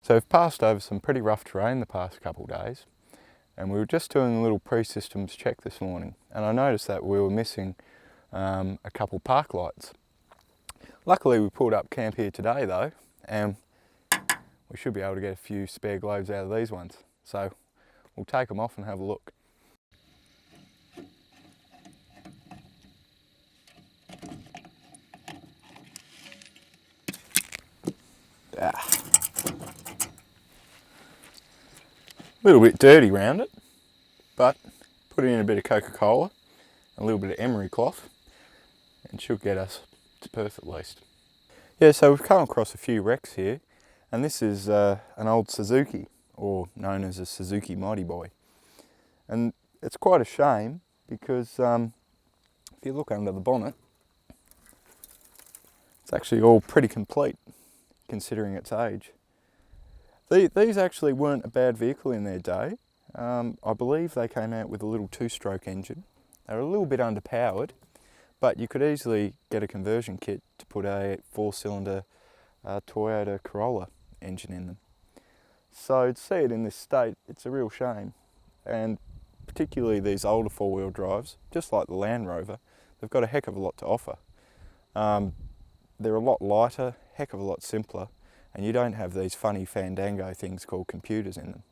So we've passed over some pretty rough terrain the past couple of days, and we were just doing a little pre-systems check this morning, and I noticed that we were missing a couple park lights. Luckily we pulled up camp here today though, and we should be able to get a few spare globes out of these ones. So we'll take them off and have a look. A little bit dirty round it, but put in a bit of Coca-Cola, a little bit of emery cloth, and she'll get us to Perth at least. Yeah, so we've come across a few wrecks here, and this is an old Suzuki, or known as a Suzuki Mighty Boy. And it's quite a shame because if you look under the bonnet, it's actually all pretty complete considering its age. These actually weren't a bad vehicle in their day. I believe they came out with a little two-stroke engine. They were a little bit underpowered, but you could easily get a conversion kit to put a four-cylinder Toyota Corolla engine in them. So to see it in this state, it's a real shame. And particularly these older four-wheel drives, just like the Land Rover, they've got a heck of a lot to offer. They're a lot lighter, heck of a lot simpler, and you don't have these funny fandango things called computers in them.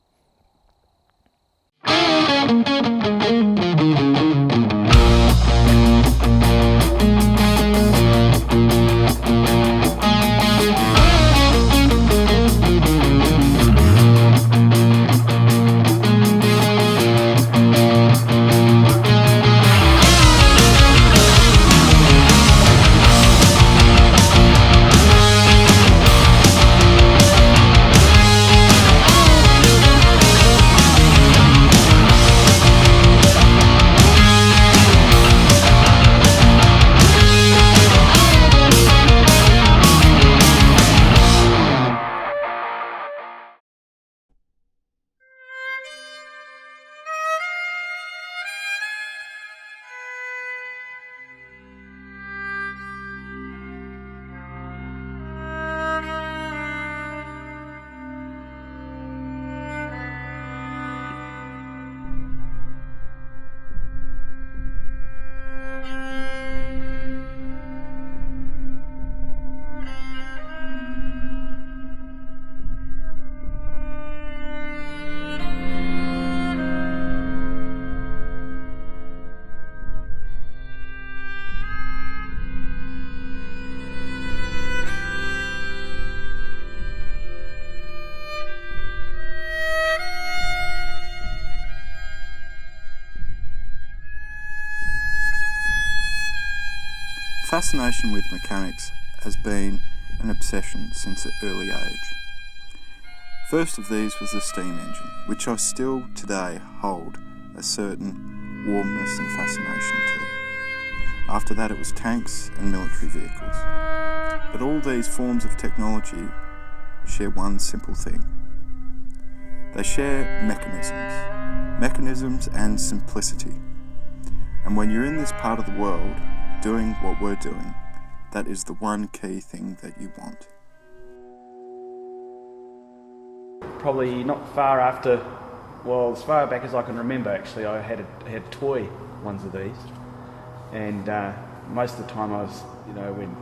Fascination with mechanics has been an obsession since an early age. First of these was the steam engine, which I still today hold a certain warmness and fascination to. After that it was tanks and military vehicles. But all these forms of technology share one simple thing. They share mechanisms and simplicity. And when you're in this part of the world, doing what we're doing, that is the one key thing that you want. Probably not far after, well, as far back as I can remember actually, I had toy ones of these, and most of the time I was, when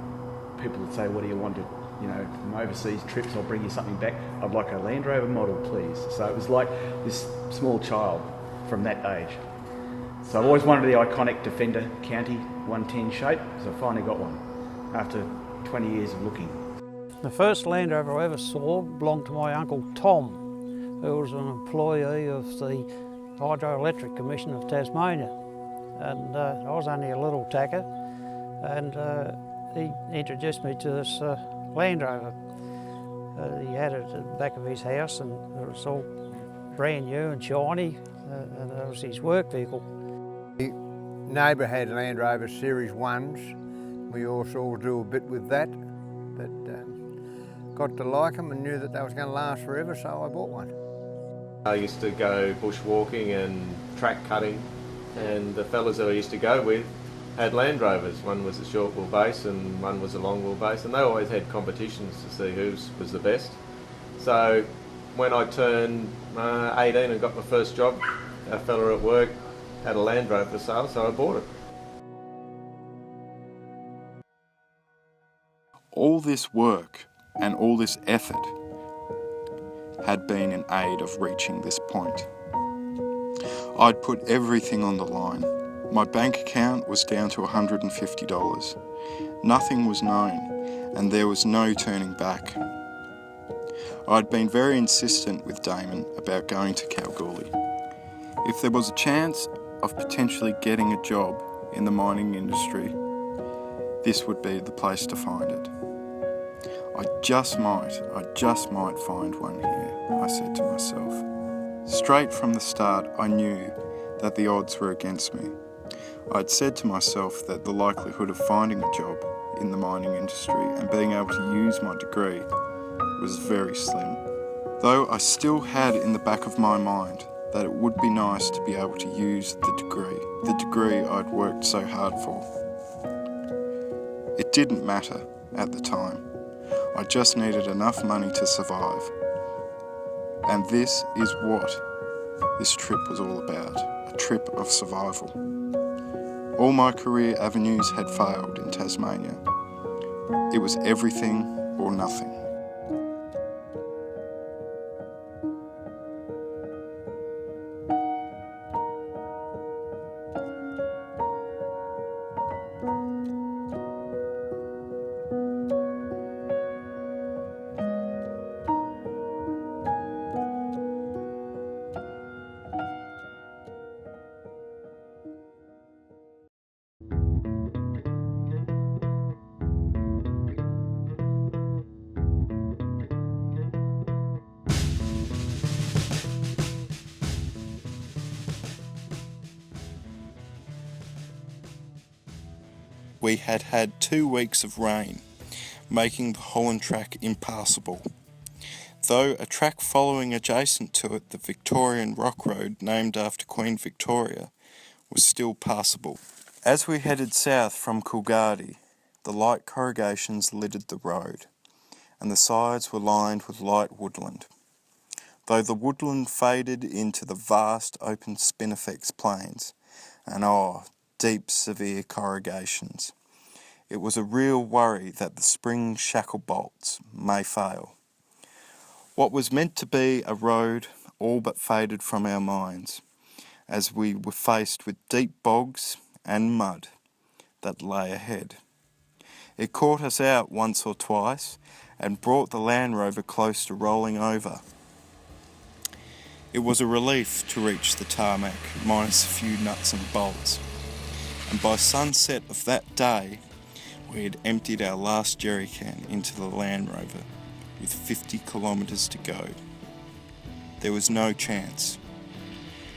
people would say, what do you want to, from overseas trips, I'll bring you something back, I'd like a Land Rover model please. So it was like this small child from that age. So I've always wanted the iconic Defender County 110 shape, so I finally got one after 20 years of looking. The first Land Rover I ever saw belonged to my uncle Tom, who was an employee of the Hydroelectric Commission of Tasmania. And I was only a little tacker, and he introduced me to this Land Rover. He had it at the back of his house, and it was all brand new and shiny, and it was his work vehicle. Neighbour had Land Rover Series 1s. We also do a bit with that, but got to like them and knew that they was going to last forever, so I bought one. I used to go bushwalking and track cutting, and the fellas that I used to go with had Land Rovers. One was a short wheelbase and one was a long wheelbase, and they always had competitions to see who was the best. So when I turned 18 and got my first job, a fella at work had a Land Rover for sale, so I bought it. All this work and all this effort had been in aid of reaching this point. I'd put everything on the line. My bank account was down to $150. Nothing was known, and there was no turning back. I'd been very insistent with Damon about going to Kalgoorlie. If there was a chance of potentially getting a job in the mining industry, this would be the place to find it. I just might find one here, I said to myself. Straight from the start, I knew that the odds were against me. I'd said to myself that the likelihood of finding a job in the mining industry and being able to use my degree was very slim. Though I still had in the back of my mind that it would be nice to be able to use the degree I'd worked so hard for. It didn't matter at the time. I just needed enough money to survive. And this is what this trip was all about, a trip of survival. All my career avenues had failed in Tasmania. It was everything or nothing. We had had 2 weeks of rain, making the Holland track impassable. Though a track following adjacent to it, the Victorian Rock Road, named after Queen Victoria, was still passable. As we headed south from Coolgardie, the light corrugations littered the road, and the sides were lined with light woodland. Though the woodland faded into the vast open spinifex plains, and deep severe corrugations, it was a real worry that the spring shackle bolts may fail. What was meant to be a road all but faded from our minds, as we were faced with deep bogs and mud that lay ahead. It caught us out once or twice and brought the Land Rover close to rolling over. It was a relief to reach the tarmac, minus a few nuts and bolts. And by sunset of that day, we had emptied our last jerry can into the Land Rover with 50 kilometres to go. There was no chance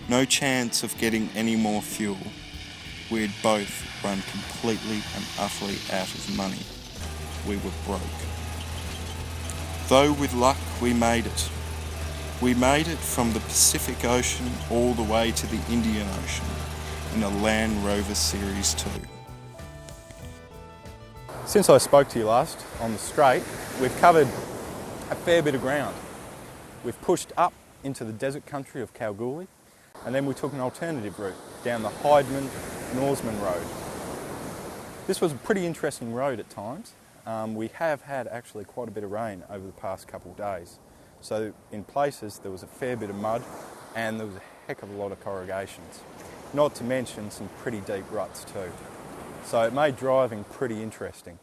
of getting any more fuel. We had both run completely and utterly out of money. We were broke. Though with luck we made it. We made it from the Pacific Ocean all the way to the Indian Ocean in a Land Rover Series 2. Since I spoke to you last on the straight, we've covered a fair bit of ground. We've pushed up into the desert country of Kalgoorlie, and then we took an alternative route down the Hydeman-Norseman Road. This was a pretty interesting road at times. We have had actually quite a bit of rain over the past couple of days. So in places there was a fair bit of mud and there was a heck of a lot of corrugations. Not to mention some pretty deep ruts too. So it made driving pretty interesting,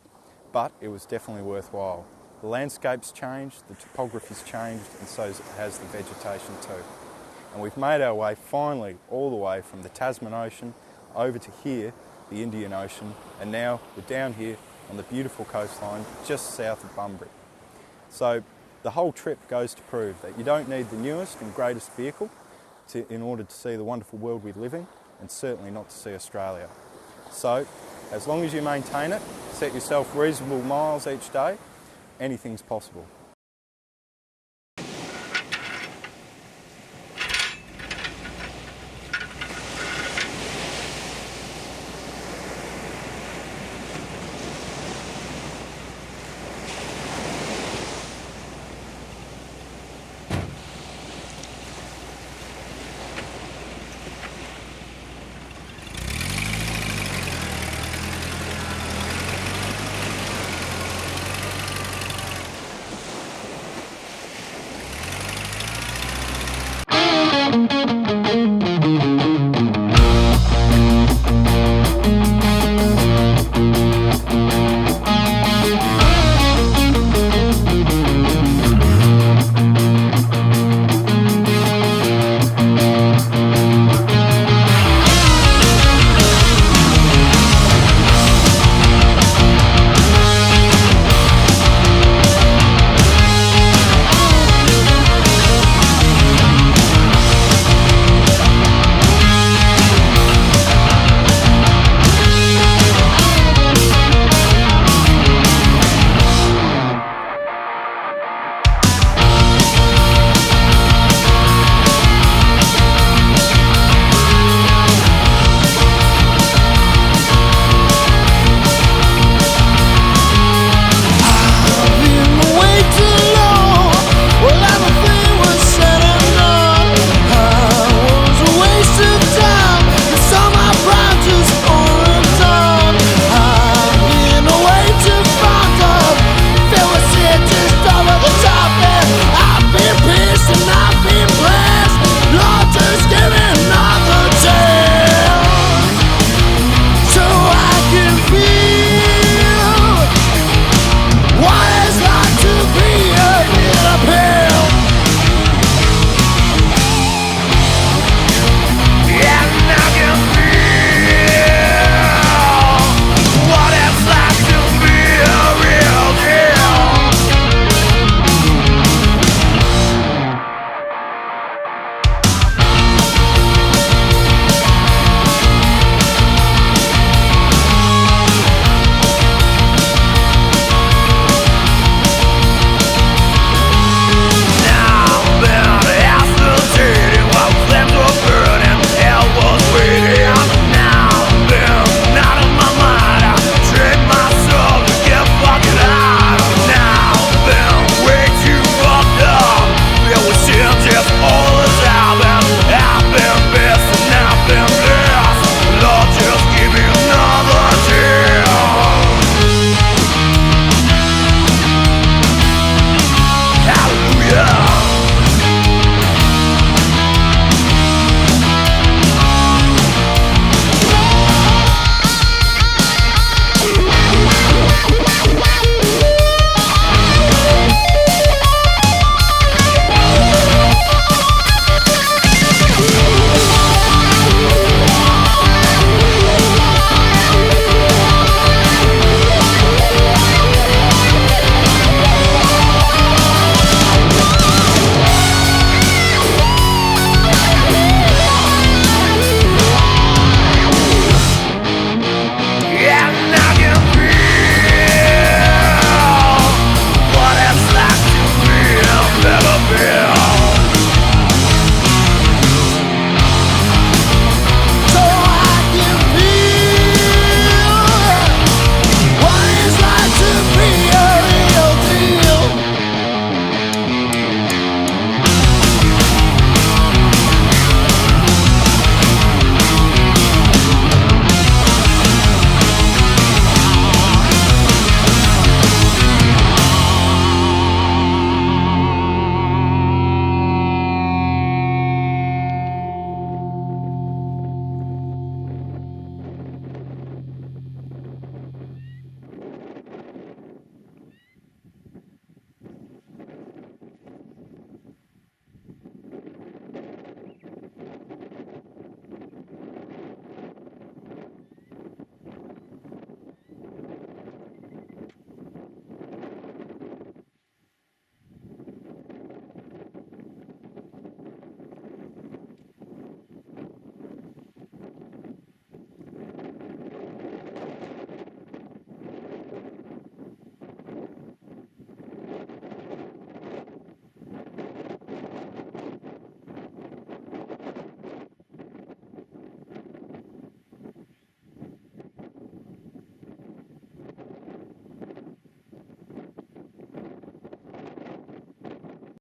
but it was definitely worthwhile. The landscape's changed, the topography's changed, and so has the vegetation too. And we've made our way finally all the way from the Tasman Ocean over to here, the Indian Ocean, and now we're down here on the beautiful coastline just south of Bunbury. So the whole trip goes to prove that you don't need the newest and greatest vehicle in order to see the wonderful world we live in, and certainly not to see Australia. So as long as you maintain it, set yourself reasonable miles each day, anything's possible. Thank you.